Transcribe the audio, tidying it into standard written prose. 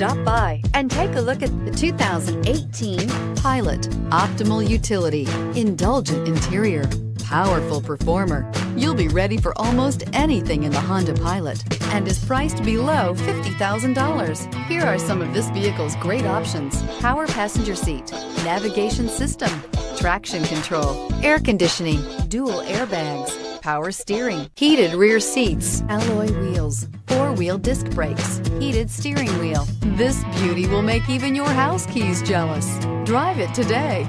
Stop by and take a look at the 2018 Pilot. Optimal utility, indulgent interior, powerful performer. You'll be ready for almost anything in the Honda Pilot and is priced below $50,000. Here are some of this vehicle's great options: power passenger seat, navigation system, traction control, air conditioning, dual airbags, power steering, heated rear seats, alloy wheels, four-wheel disc brakes, heated steering wheel. This beauty will make even your house keys jealous. Drive it today.